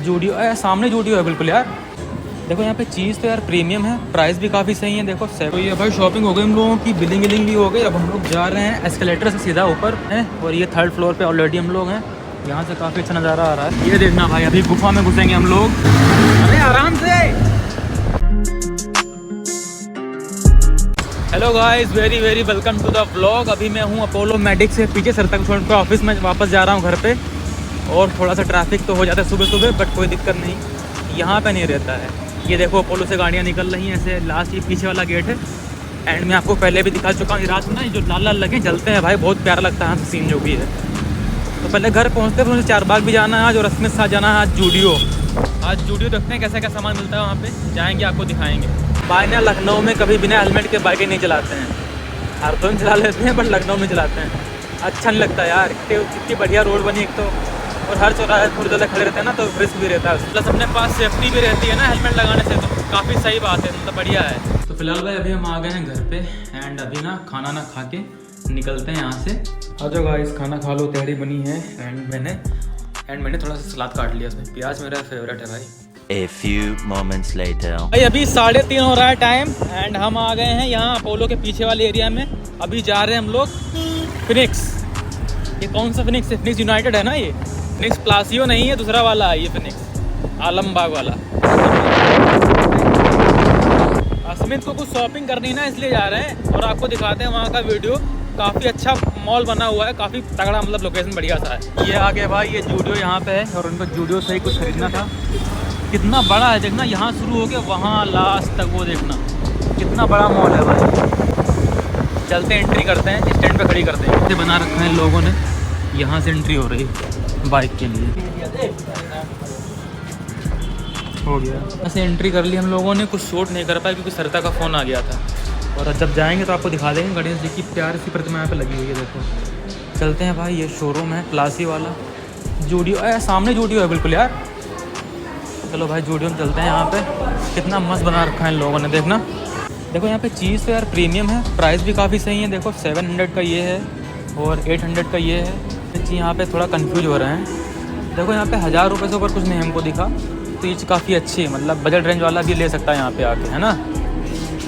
जूडियो सामने जूडियो है बिल्कुल यार। देखो यहाँ पे चीज़ तो यार प्रीमियम है, प्राइस भी काफ़ी सही है। देखो तो ये भाई शॉपिंग हो गई हम लोगों की, बिलिंग विलिंग भी हो गई। अब हम लोग जा रहे हैं एस्केलेटर से सीधा ऊपर हैं, और ये 3rd फ्लोर पे ऑलरेडी हम लोग हैं। यहाँ से काफ़ी अच्छा नज़ारा आ रहा है। ये देखना भाई, अभी गुफा में घुसेंगे हम लोग। अरे आराम से। Hello guys, very very welcome to the vlog. अभी मैं हूँ अपोलो मेडिक से पीछे सरतक छोड़ कर ऑफिस में वापस जा रहा हूँ घर पे। और थोड़ा सा ट्रैफिक तो हो जाता है सुबह सुबह, बट कोई दिक्कत नहीं, यहाँ पे नहीं रहता है। ये देखो अपोलो से गाड़ियाँ निकल रही हैं ऐसे। लास्ट ये पीछे वाला गेट है, एंड मैं आपको पहले भी दिखा चुका हूँ। रात में ना जो लाल लाल लगे जलते हैं भाई, बहुत प्यारा लगता है सीन जो भी है। तो पहले घर पहुँचते फिर मुझे चारबाग भी जाना है आज, और रश्मि साथ जाना है आज जूडियो। आज जूडियो देखते हैं कैसा क्या सामान मिलता है वहाँ पे, जाएंगे आपको दिखाएंगे। भाई ना लखनऊ में कभी बिना हेलमेट के बाइकें नहीं चलाते हैं। हरदोई में चला लेते हैं बट लखनऊ में चलाते हैं। अच्छा नहीं लगता यार, कितनी बढ़िया रोड बनी एक तो, और हर चौराहे थोड़ी ज़्यादा खड़े रहते हैं ना, तो रिस्क भी रहता है। प्लस अपने पास सेफ्टी भी रहती है ना हेलमेट लगाने से, तो काफ़ी सही बात है, मतलब बढ़िया है। तो फिलहाल भाई अभी हम आ गए हैं घर पे, एंड अभी ना खाना ना खा के निकलते हैं यहाँ से। आ जाओ गाइस, खाना खा लो, तैयारी बनी है। एंड मैंने थोड़ा सा सलाद काट लिया उसमें, प्याज मेरा फेवरेट है भाई। A few moments later. भाई अभी 3:30 हो रहा है टाइम, एंड हम आ गए हैं यहाँ अपोलो के पीछे वाले एरिया में। अभी जा रहे हैं हम लोग फिनिक्स। ये कौन सा फिनिक्स है? फिनिक्स यूनाइटेड है ना, ये फिनिक्स प्लासियो नहीं है, दूसरा वाला है ये फिनिक्स, आलमबाग वाला। अस्मित को कुछ शॉपिंग करनी है ना, इसलिए जा रहे हैं, और आपको दिखाते हैं वहाँ का वीडियो। काफ़ी अच्छा मॉल बना हुआ है, काफ़ी तगड़ा, मतलब लोकेशन बढ़िया सा है। ये आगे भाई ये जूडियो यहाँ पे है, और उनको जूडियो से ही कुछ खरीदना था। कितना बड़ा है देखना, यहाँ शुरू हो गया वहाँ लास्ट तक, वो देखना कितना बड़ा मॉल है भाई। चलते एंट्री करते हैं, स्टैंड पे खड़ी करते हैं। इसे बना रखा है लोगों ने, यहाँ से एंट्री हो रही बाइक के लिए। हो गया ऐसे एंट्री कर ली हम लोगों ने। कुछ शूट नहीं कर पाया क्योंकि सरिता का फ़ोन आ गया था, और जब जाएंगे तो आपको दिखा देंगे। गणेश जी की प्यार सी प्रतिमा यहाँ पे लगी हुई है, देखो। चलते हैं भाई, ये शोरूम है प्लासी वाला। जूडियो सामने जूडियो है बिल्कुल यार। चलो भाई जूडियो में चलते हैं। यहाँ पे कितना मस्त बना रखा है इन लोगों ने, देखना। देखो यहाँ पे चीज़ तो यार प्रीमियम है, प्राइस भी काफ़ी सही है। देखो 700 का ये है, और 800 का ये है। यहाँ पे थोड़ा कंफ्यूज हो रहे हैं। देखो यहाँ पे 1000 रुपये से ऊपर कुछ नहीं हमको दिखा, तो ये चीज़ काफ़ी अच्छी है, मतलब बजट रेंज वाला भी ले सकता है यहाँ पे आके, है ना।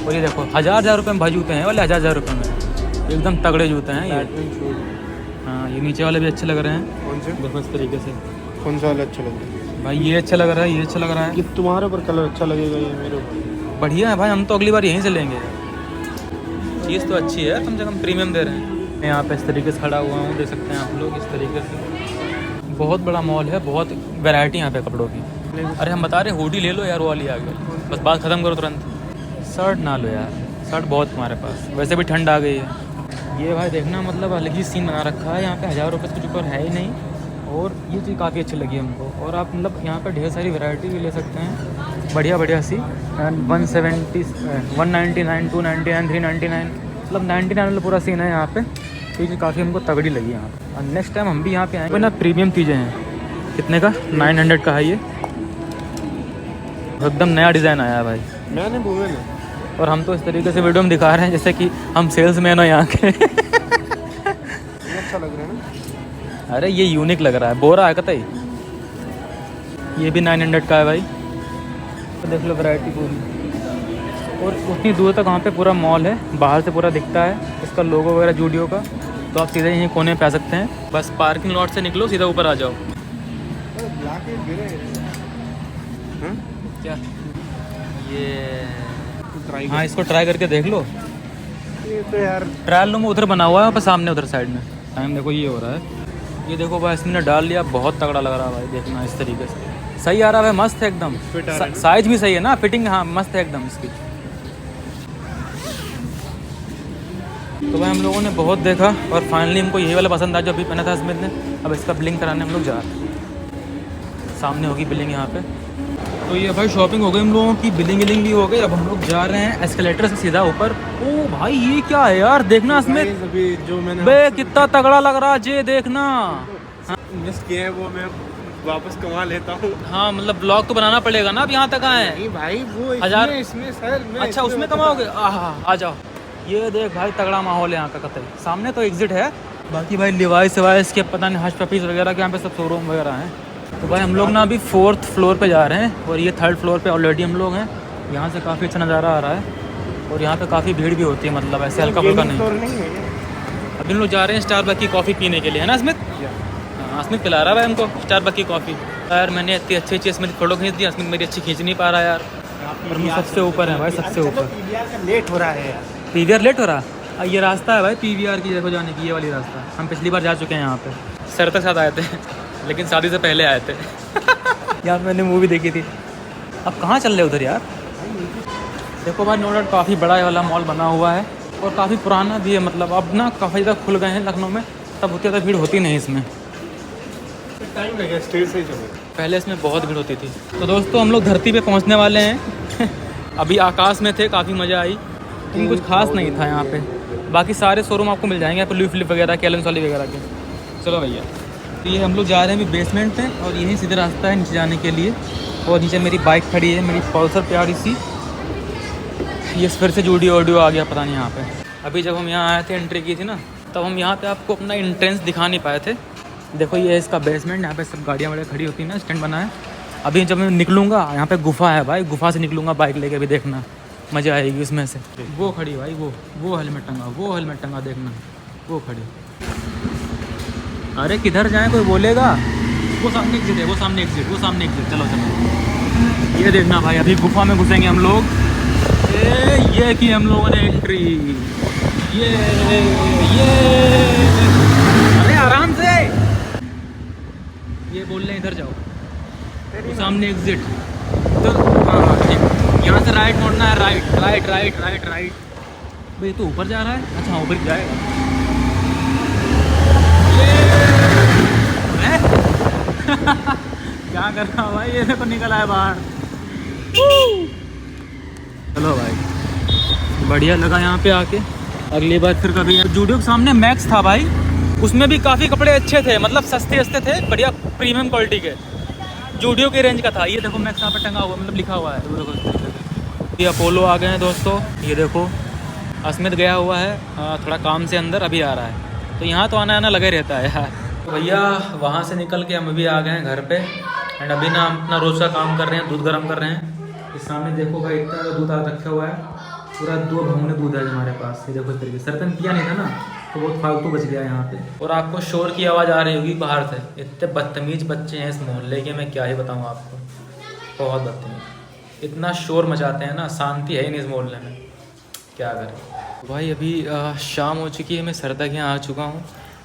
और ये देखो 1000 रुपये में भाई जूते हैं वाले, 1000 रुपये में एकदम तगड़े जूते हैं ये। हाँ ये नीचे वाले भी अच्छे लग रहे हैं। कौन से? देखो इस तरीके से। कौन सा वाला अच्छा लग रहा है भाई? ये अच्छा लग रहा है, ये अच्छा लग रहा है। ये तुम्हारे ऊपर कलर अच्छा लगेगा, ये मेरे ऊपर बढ़िया है भाई, हम तो अगली बार यहीं से लेंगे। चीज़ तो अच्छी है, कम से कम प्रीमियम दे रहे हैं। मैं यहाँ पे इस तरीके से खड़ा हुआ हूँ, देख सकते हैं आप लोग, इस तरीके से। बहुत बड़ा मॉल है, बहुत वैरायटी यहाँ पे कपड़ों की। अरे हम बता रहे हुडी ले लो यार, वो वाली आ गई, बस बात ख़त्म करो तुरंत। शर्ट ना लो यार, शर्ट बहुत तुम्हारे पास, वैसे भी ठंड आ गई है। ये भाई देखना, मतलब अलग ही सीन बना रखा है यहाँ पे। 1000 रुपये से कुछ ऊपर है ही नहीं, और ये चीज़ काफ़ी अच्छी लगी हमको। और आप मतलब यहाँ पर ढेर सारी वैरायटी भी ले सकते हैं, बढ़िया बढ़िया सी। 170, 199, 299, 399, मतलब 99 वाला पूरा सीन है यहाँ पे। ये चीज़ काफ़ी हमको तगड़ी लगी यहाँ पे, और नेक्स्ट टाइम हम भी यहाँ पे आएंगे ना। प्रीमियम चीज़ें हैं। कितने का? 900 का है ये, एकदम नया डिज़ाइन आया है भाई। मैंने बोला ना, और हम तो इस तरीके से वीडियो में दिखा रहे हैं जैसे कि हम सेल्समैन हो यहाँ के। अच्छा लग रहा है ना। अरे ये यूनिक लग रहा है, बोरा है कतई। ये भी 900 का है भाई, तो देख लो वैरायटी पूरी। और उतनी दूर तक वहाँ पे पूरा मॉल है, बाहर से पूरा दिखता है इसका लोगो वगैरह जूडियो का। तो आप सीधे यहीं कोने पे आ सकते हैं, बस पार्किंग लॉट से निकलो, सीधा ऊपर आ जाओ। क्या ये? हाँ इसको ट्राई करके देख लो। ये तो यार ट्रायल रूम उधर बना हुआ है, वहाँ सामने उधर साइड में। टाइम देखो ये हो रहा है। ये देखो भाई इसने डाल लिया, बहुत तगड़ा लग रहा है भाई, देखना इस तरीके से। सही आ रहा है, मस्त है एकदम। साइज भी सही है ना, फिटिंग हाँ मस्त है एकदम इसकी। तो भाई हम लोगों ने बहुत देखा, और फाइनली हमको यही वाला पसंद आया जो अभी पहना था अस्मित ने। अब इसका बिलिंग कराने हम लोग जा रहे हैं, सामने होगी बिलिंग यहाँ पे। तो ये भाई शॉपिंग हो गई हम लोगों की, बिलिंग विलिंग भी हो गई। अब हम लोग जा रहे हैं एस्केलेटर से सीधा ऊपर। ओ भाई ये क्या है यार, देखना अस्मित, अभी जो मैंने बे कितना तगड़ा लग रहा है ये, देखना। मिस किया है वो मैं वापस कमा लेता हूँ। हाँ मतलब ब्लॉग तो बनाना पड़ेगा ना, अब यहाँ तक आए हैं। नहीं भाई वो 1000 इसमें सर मैं अच्छा उसमें कमाओगे? आ जाओ। ये देख भाई तगड़ा माहौल है यहाँ का कतई। सामने तो एग्जिट है, बाकी भाई लिवाइस के पता नहीं हश पपीज वगैरह के यहाँ पे सब शोरूम वगैरह हैं। तो भाई हम लोग ना अभी 4th फ्लोर पे जा रहे हैं और ये 3rd फ्लोर पे ऑलरेडी हम लोग हैं। यहाँ से काफ़ी अच्छा नज़ारा आ रहा है और यहाँ पे काफ़ी भीड़ भी होती है, मतलब ऐसे हल्का फुल्का नहीं। अभी हम लोग जा रहे हैं स्टारबक्स की कॉफ़ी पीने के लिए, है ना स्मिथ? हाँ स्मिथ पिला रहा है भाई हमको स्टारबक्स की कॉफ़ी। यार मैंने इतनी अच्छी अच्छी स्मिथ फ़ोटो खींच दी, स्मिथ मेरी अच्छी खींच नहीं पा रहा यार। और मैं सबसे ऊपर है भाई, सबसे ऊपर। लेट हो रहा है यार। PVR लेट हो रहा? ये रास्ता है भाई PVR की जगह जाने की, ये वाली रास्ता। हम पिछली बार जा चुके हैं यहाँ पे, सर तक साथ आए थे लेकिन शादी से पहले आए थे यार मैंने मूवी देखी थी। अब कहाँ चल रहे उधर यार? देखो भाई नो डाउट काफ़ी बड़ा वाला मॉल बना हुआ है और काफ़ी पुराना भी है, मतलब अब ना काफ़ी ज़्यादा खुल गए हैं लखनऊ में, तब उतनी ज़्यादा भीड़ होती नहीं इसमें। टाइम लगेगा स्टेज से चलो। पहले इसमें बहुत भीड़ होती थी। तो दोस्तों हम लोग धरती पे पहुंचने वाले हैं अभी आकाश में थे, काफ़ी मज़ा आई, लेकिन कुछ खास नहीं था यहाँ पे। बाकी सारे शोरूम आपको मिल जाएंगे, फ्लिप फ्लिप वगैरह के, एलेंस वाली वगैरह के। चलो भैया, तो ये हम लोग जा रहे हैं अभी बेसमेंट में और यहीं सीधा रास्ता है नीचे जाने के लिए। और नीचे मेरी बाइक खड़ी है, मेरी पल्सर प्यारी सी। ये फिर से ऑडियो आ गया पता नहीं यहाँ पे। अभी जब हम यहाँ आए थे, एंट्री की थी ना, तब हम यहाँ पे आपको अपना इंट्रेंस दिखा नहीं पाए थे। देखो ये है इसका बेसमेंट, यहाँ पे सब गाड़ियाँ वाड़ियाँ खड़ी होती हैं ना, स्टैंड बना है। अभी जब मैं निकलूँगा यहाँ पे गुफा है भाई, गुफा से निकलूँगा बाइक लेके, भी देखना मज़ा आएगी उसमें से। वो खड़ी भाई, वो हेलमेट टंगा, वो हेलमेट टंगा, देखना वो खड़ी। अरे किधर जाएँ कोई बोलेगा? वो सामने एग्जिट है, वो सामने एग्जिट, वो सामने एग्जिट। चलो चलो, ये देखना भाई, अभी गुफा में घुसेंगे हम लोग। ये की हम लोगों ने एंट्री, ये अरे आराम से, ये बोल रहे हैं इधर जाओ, वो सामने एग्जिट। तो हाँ ठीक, यहाँ से राइट मोड़ना है, right right right right right. भाई तो ऊपर जा रहा है? अच्छा ऊपर जाएगा। क्या कर रहा भाई, ये देखो निकल आया बाहर। चलो भाई बढ़िया लगा यहाँ पे आके, अगली बार फिर कभी। जूडियो के सामने मैक्स था भाई, उसमें भी काफ़ी कपड़े अच्छे थे, मतलब सस्ते थे, बढ़िया प्रीमियम क्वालिटी के, जूडियो के रेंज का था। ये देखो मैक्स यहाँ पे टंगा हुआ, मतलब लिखा हुआ है। ये अपोलो आ गए हैं दोस्तों, ये देखो अस्मित गया हुआ है थोड़ा काम से अंदर, अभी आ रहा है। तो यहाँ तो आना लगे रहता है यार। तो भैया वहाँ से निकल के हम अभी आ गए हैं घर पे, एंड अभी ना हम अपना रोज़ का काम कर रहे हैं, दूध गर्म कर रहे हैं। इस सामने देखो भाई इतना दूध रखा हुआ है, पूरा 2 भगोने दूध है हमारे पास। ये देखो इस तरीके से, सर पे पिया नहीं था ना तो बहुत फालतू बच गया यहाँ पे। और आपको शोर की आवाज़ आ रही होगी बाहर से, इतने बदतमीज़ बच्चे हैं इस मोहल्ले के, मैं क्या ही बताऊँ आपको, बहुत बदतमीज़, इतना शोर मचाते हैं ना, शांति है ही नहीं इस मोहल्ले में, क्या करें। भाई अभी शाम हो चुकी है, मैं सर तक यहाँ आ चुका हूँ,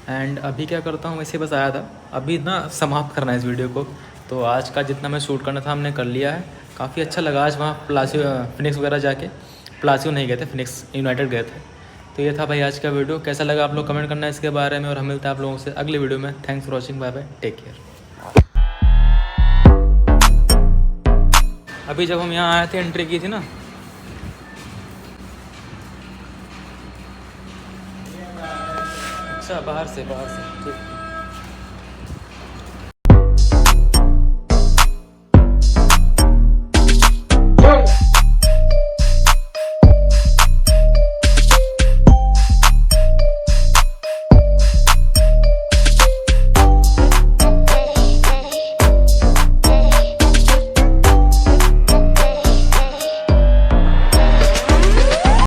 एंड अभी क्या करता हूँ, वैसे बस आया था, अभी ना समाप्त करना है इस वीडियो को। तो आज का जितना मैं शूट करना था हमने कर लिया है, काफ़ी अच्छा लगा आज वहाँ फिनिक्स वगैरह जाके। प्लासियो नहीं गए थे, फिनिक्स यूनाइटेड गए थे। तो ये था भाई आज का वीडियो, कैसा लगा आप लोग कमेंट करना है इसके बारे में, और हम मिलते हैं आप लोगों से अगले वीडियो में। Thanks for watching, bye bye, take care. अभी जब हम यहाँ आए थे, एंट्री की थी ना, अच्छा बाहर से ठीक।